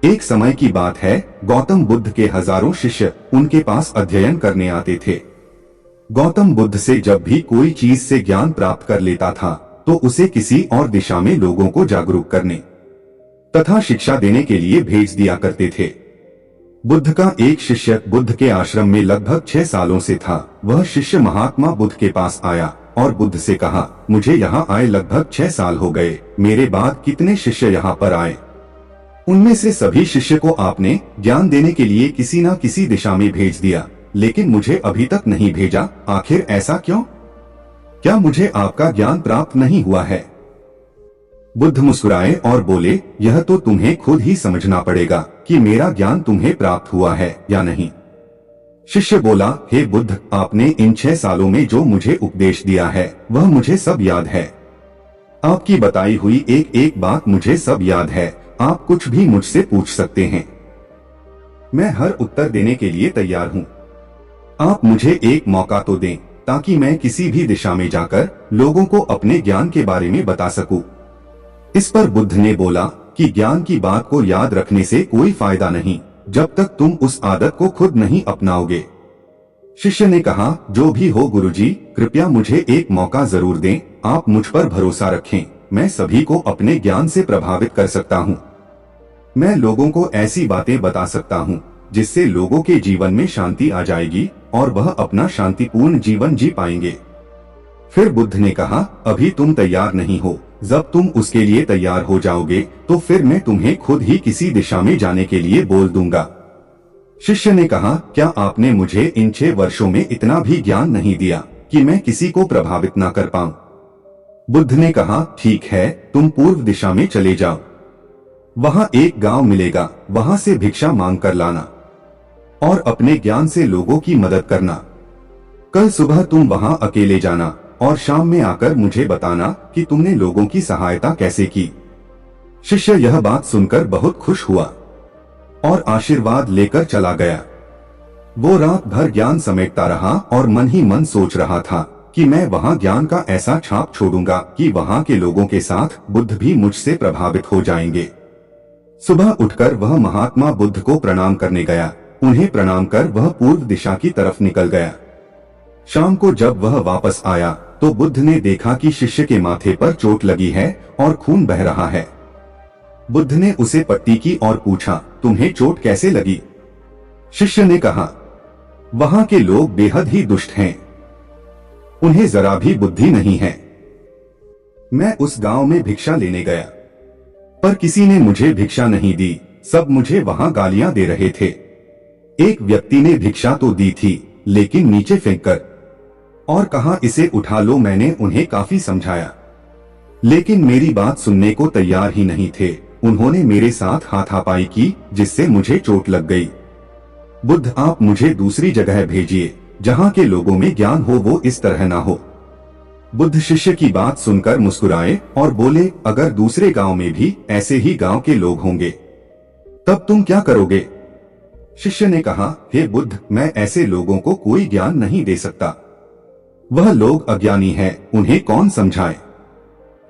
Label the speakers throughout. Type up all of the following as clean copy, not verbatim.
Speaker 1: एक समय की बात है, गौतम बुद्ध के हजारों शिष्य उनके पास अध्ययन करने आते थे। गौतम बुद्ध से जब भी कोई चीज से ज्ञान प्राप्त कर लेता था तो उसे किसी और दिशा में लोगों को जागरूक करने तथा शिक्षा देने के लिए भेज दिया करते थे। बुद्ध का एक शिष्य बुद्ध के आश्रम में लगभग 6 सालों से था। वह शिष्य महात्मा बुद्ध के पास आया और बुद्ध से कहा, मुझे यहाँ आए लगभग 6 साल हो गए, मेरे बाद कितने शिष्य यहाँ पर आए, उनमें से सभी शिष्य को आपने ज्ञान देने के लिए किसी न किसी दिशा में भेज दिया, लेकिन मुझे अभी तक नहीं भेजा, आखिर ऐसा क्यों? क्या मुझे आपका ज्ञान प्राप्त नहीं हुआ है? बुद्ध मुस्कुराए और बोले, यह तो तुम्हें खुद ही समझना पड़ेगा कि मेरा ज्ञान तुम्हें प्राप्त हुआ है या नहीं। शिष्य बोला, हे बुद्ध, आपने इन 6 सालों में जो मुझे उपदेश दिया है वह मुझे सब याद है। आपकी बताई हुई एक एक बात मुझे सब याद है। आप कुछ भी मुझसे पूछ सकते हैं, मैं हर उत्तर देने के लिए तैयार हूँ। आप मुझे एक मौका तो दें ताकि मैं किसी भी दिशा में जाकर लोगों को अपने ज्ञान के बारे में बता सकूं। इस पर बुद्ध ने बोला कि ज्ञान की बात को याद रखने से कोई फायदा नहीं जब तक तुम उस आदत को खुद नहीं अपनाओगे। शिष्य ने कहा, जो भी हो गुरुजी, कृपया मुझे एक मौका जरूर दें, आप मुझ पर भरोसा रखें, मैं सभी को अपने ज्ञान से प्रभावित कर सकता हूँ। मैं लोगों को ऐसी बातें बता सकता हूँ जिससे लोगों के जीवन में शांति आ जाएगी और वह अपना शांतिपूर्ण जीवन जी पाएंगे। फिर बुद्ध ने कहा, अभी तुम तैयार नहीं हो, जब तुम उसके लिए तैयार हो जाओगे तो फिर मैं तुम्हें खुद ही किसी दिशा में जाने के लिए बोल दूंगा। शिष्य ने कहा, क्या आपने मुझे इन 6 वर्षों में इतना भी ज्ञान नहीं दिया कि मैं किसी को प्रभावित न कर पाऊं? बुद्ध ने कहा, ठीक है, तुम पूर्व दिशा में चले जाओ, वहां एक गांव मिलेगा, वहां से भिक्षा मांग कर लाना और अपने ज्ञान से लोगों की मदद करना। कल सुबह तुम वहां अकेले जाना और शाम में आकर मुझे बताना कि तुमने लोगों की सहायता कैसे की। शिष्य यह बात सुनकर बहुत खुश हुआ और आशीर्वाद लेकर चला गया। वो रात भर ज्ञान समेटता रहा और मन ही मन सोच रहा था कि मैं वहां ज्ञान का ऐसा छाप छोड़ूंगा कि वहां के लोगों के साथ बुद्ध भी मुझसे प्रभावित हो जाएंगे। सुबह उठकर वह महात्मा बुद्ध को प्रणाम करने गया। उन्हें प्रणाम कर वह पूर्व दिशा की तरफ निकल गया। शाम को जब वह वापस आया तो बुद्ध ने देखा कि शिष्य के माथे पर चोट लगी है और खून बह रहा है। बुद्ध ने उसे पट्टी की और पूछा, तुम्हें चोट कैसे लगी? शिष्य ने कहा, वहां के लोग बेहद ही दुष्ट हैं, उन्हें जरा भी बुद्धि नहीं है। मैं उस गांव में भिक्षा लेने गया पर किसी ने मुझे भिक्षा नहीं दी, सब मुझे वहां गालियां दे रहे थे। एक व्यक्ति ने भिक्षा तो दी थी लेकिन नीचे फेंककर और कहा, इसे उठा लो। मैंने उन्हें काफी समझाया लेकिन मेरी बात सुनने को तैयार ही नहीं थे। उन्होंने मेरे साथ हाथापाई की जिससे मुझे चोट लग गई। बुद्ध, आप मुझे दूसरी जगह भेजिए जहां के लोगों में ज्ञान हो, वो इस तरह ना हो। बुद्ध शिष्य की बात सुनकर मुस्कुराए और बोले, अगर दूसरे गांव में भी ऐसे ही गांव के लोग होंगे तब तुम क्या करोगे? शिष्य ने कहा, हे बुद्ध, मैं ऐसे लोगों को कोई ज्ञान नहीं दे सकता, वह लोग अज्ञानी हैं, उन्हें कौन समझाए?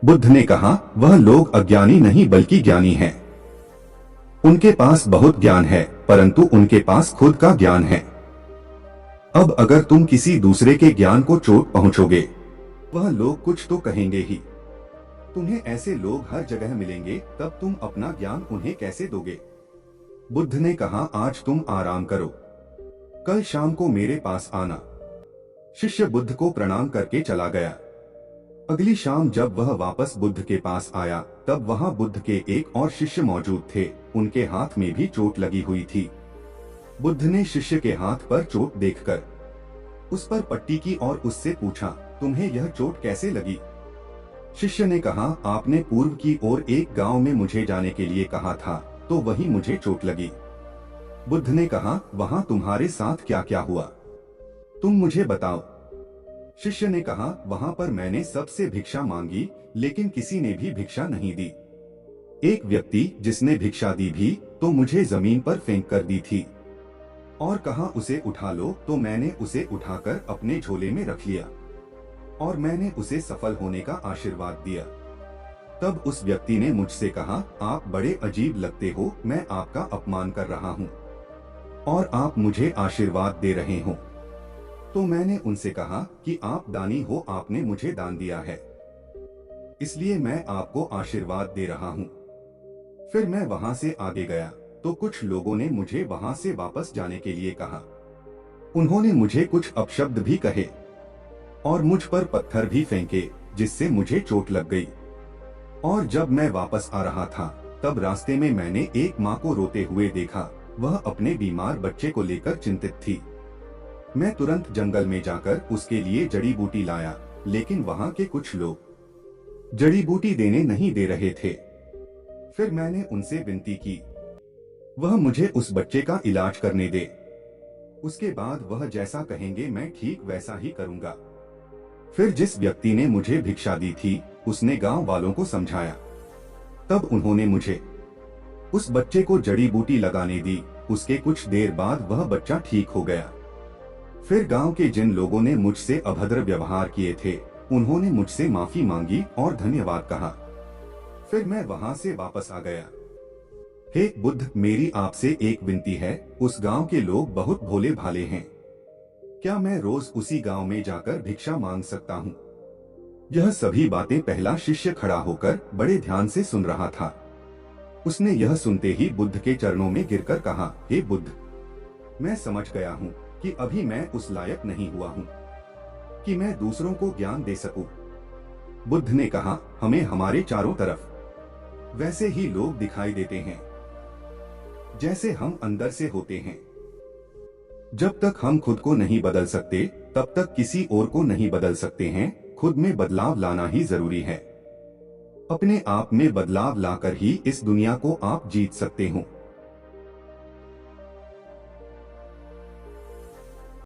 Speaker 1: बुद्ध ने कहा, वह लोग अज्ञानी नहीं बल्कि ज्ञानी हैं। उनके पास बहुत ज्ञान है परंतु उनके पास खुद का ज्ञान है। अब अगर तुम किसी दूसरे के ज्ञान को चोट पहुंचोगे वह लोग कुछ तो कहेंगे ही। तुम्हें ऐसे लोग हर जगह मिलेंगे, तब तुम अपना ज्ञान उन्हें कैसे दोगे? बुद्ध ने कहा, आज तुम आराम करो, कल शाम को मेरे पास आना। शिष्य बुद्ध को प्रणाम करके चला गया। अगली शाम जब वह वापस बुद्ध के पास आया तब वहां बुद्ध के एक और शिष्य मौजूद थे। उनके हाथ में भी चोट लगी हुई थी। बुद्ध ने शिष्य के हाथ पर चोट देखकर उस पर पट्टी की और उससे पूछा, तुम्हें यह चोट कैसे लगी? शिष्य ने कहा, आपने पूर्व की ओर एक गांव में मुझे जाने के लिए कहा था तो वहीं मुझे चोट लगी। बुद्ध ने कहा, वहां तुम्हारे साथ क्या क्या हुआ, तुम मुझे बताओ। शिष्य ने कहा, वहां पर मैंने सबसे भिक्षा मांगी लेकिन किसी ने भी भिक्षा नहीं दी। एक व्यक्ति जिसने भिक्षा दी भी तो मुझे जमीन पर फेंक कर दी थी और कहा उसे उठा लो, तो मैंने उसे उठाकर अपने झोले में रख लिया और मैंने उसे सफल होने का आशीर्वाद दिया। तब उस व्यक्ति ने मुझसे कहा, आप बड़े अजीब लगते हो, मैं आपका अपमान कर रहा हूँ और आप मुझे आशीर्वाद दे रहे हो। तो मैंने उनसे कहा कि आप दानी हो, आपने मुझे दान दिया है, इसलिए मैं आपको आशीर्वाद दे रहा हूँ। फिर मैं वहां से आगे गया तो कुछ लोगों ने मुझे वहां से वापस जाने के लिए कहा। उन्होंने मुझे कुछ अपशब्द भी कहे और मुझ पर पत्थर भी फेंके, जिससे मुझे चोट लग गई। और जब मैं वापस आ रहा था तब रास्ते में मैंने एक माँ को रोते हुए देखा। वह अपने बीमार बच्चे को लेकर चिंतित थी। मैं तुरंत जंगल में जाकर उसके लिए जड़ी बूटी लाया, लेकिन वहाँ के कुछ लोग जड़ी बूटी देने नहीं दे रहे थे। फिर मैंने उनसे विनती की वह मुझे उस बच्चे का इलाज करने दे। उसके बाद वह जैसा कहेंगे मैं ठीक वैसा ही करूंगा। फिर जिस व्यक्ति ने मुझे भिक्षा दी थी उसने गांव वालों को समझाया। तब उन्होंने मुझे उस बच्चे को जड़ी बूटी लगाने दी। उसके कुछ देर बाद वह बच्चा ठीक हो गया। फिर गांव के जिन लोगों ने मुझसे अभद्र व्यवहार किए थे उन्होंने मुझसे माफी मांगी और धन्यवाद कहा। फिर मैं वहां से वापस आ गया। हे बुद्ध, मेरी आपसे एक विनती है। उस गांव के लोग बहुत भोले भाले हैं। क्या मैं रोज उसी गांव में जाकर भिक्षा मांग सकता हूँ? यह सभी बातें पहला शिष्य खड़ा होकर बड़े ध्यान से सुन रहा था। उसने यह सुनते ही बुद्ध के चरणों में गिरकर कहा, हे बुद्ध, मैं समझ गया हूँ कि अभी मैं उस लायक नहीं हुआ हूँ कि मैं दूसरों को ज्ञान दे सकूं। बुद्ध ने कहा, हमें हमारे चारों तरफ वैसे ही लोग दिखाई देते हैं जैसे हम अंदर से होते हैं। जब तक हम खुद को नहीं बदल सकते तब तक किसी और को नहीं बदल सकते हैं। खुद में बदलाव लाना ही जरूरी है। अपने आप में बदलाव लाकर ही इस दुनिया को आप जीत सकते हो।